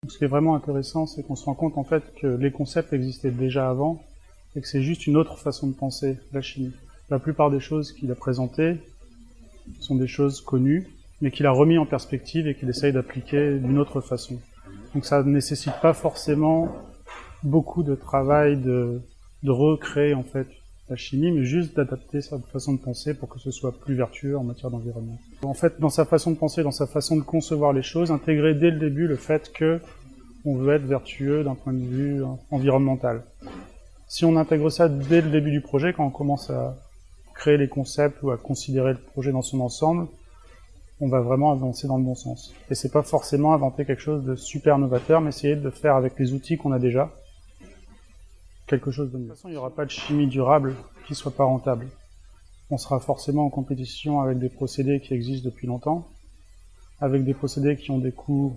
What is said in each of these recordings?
Ce qui est vraiment intéressant, c'est qu'on se rend compte en fait que les concepts existaient déjà avant et que c'est juste une autre façon de penser la chimie. La plupart des choses qu'il a présentées sont des choses connues, mais qu'il a remis en perspective et qu'il essaye d'appliquer d'une autre façon. Donc ça ne nécessite pas forcément beaucoup de travail de recréer en fait la chimie, mais juste d'adapter sa façon de penser pour que ce soit plus vertueux en matière d'environnement. En fait, dans sa façon de penser, dans sa façon de concevoir les choses, intégrer dès le début le fait que on veut être vertueux d'un point de vue environnemental. Si on intègre ça dès le début du projet, quand on commence à créer les concepts ou à considérer le projet dans son ensemble, on va vraiment avancer dans le bon sens. Et c'est pas forcément inventer quelque chose de super novateur, mais essayer de le faire avec les outils qu'on a déjà, quelque chose de mieux. De toute façon, il n'y aura pas de chimie durable qui soit pas rentable. On sera forcément en compétition avec des procédés qui existent depuis longtemps, avec des procédés qui ont des coûts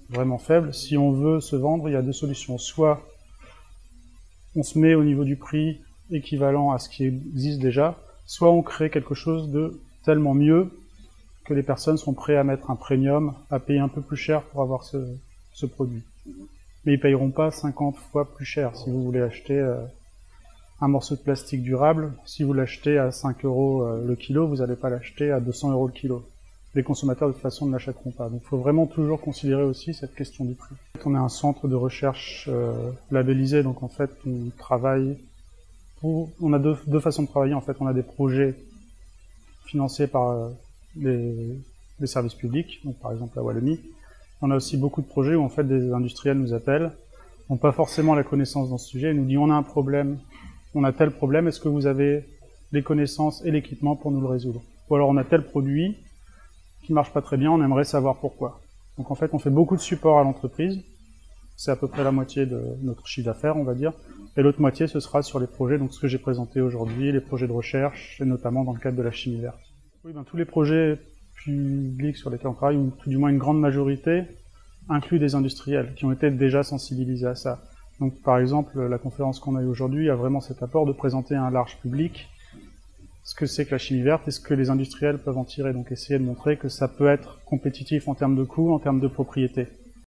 vraiment faibles. Si on veut se vendre, il y a deux solutions. Soit on se met au niveau du prix équivalent à ce qui existe déjà, soit on crée quelque chose de tellement mieux que les personnes sont prêtes à mettre un premium, à payer un peu plus cher pour avoir ce produit. Mais ils payeront pas 50 fois plus cher. Si vous voulez acheter un morceau de plastique durable, si vous l'achetez à 5 € le kilo, vous n'allez pas l'acheter à 200 € le kilo. Les consommateurs de toute façon ne l'achèteront pas. Donc il faut vraiment toujours considérer aussi cette question du prix. On est un centre de recherche labellisé, donc en fait on travaille on a deux façons de travailler en fait. On a des projets financés par les services publics, donc par exemple la Wallonie. On a aussi beaucoup de projets où en fait des industriels nous appellent, n'ont pas forcément la connaissance dans ce sujet, et nous disent on a un problème, on a tel problème, est-ce que vous avez les connaissances et l'équipement pour nous le résoudre? Ou alors on a tel produit qui marche pas très bien, on aimerait savoir pourquoi. Donc en fait on fait beaucoup de support à l'entreprise, c'est à peu près la moitié de notre chiffre d'affaires on va dire, et l'autre moitié ce sera sur les projets, donc ce que j'ai présenté aujourd'hui, les projets de recherche, et notamment dans le cadre de la chimie verte. Oui, tous les projets publics sur lesquels on travaille, ou tout du moins une grande majorité, incluent des industriels qui ont été déjà sensibilisés à ça. Donc par exemple, la conférence qu'on a eue aujourd'hui a vraiment cet apport de présenter à un large public ce que c'est que la chimie verte et ce que les industriels peuvent en tirer. Donc essayer de montrer que ça peut être compétitif en termes de coûts, en termes de propriété.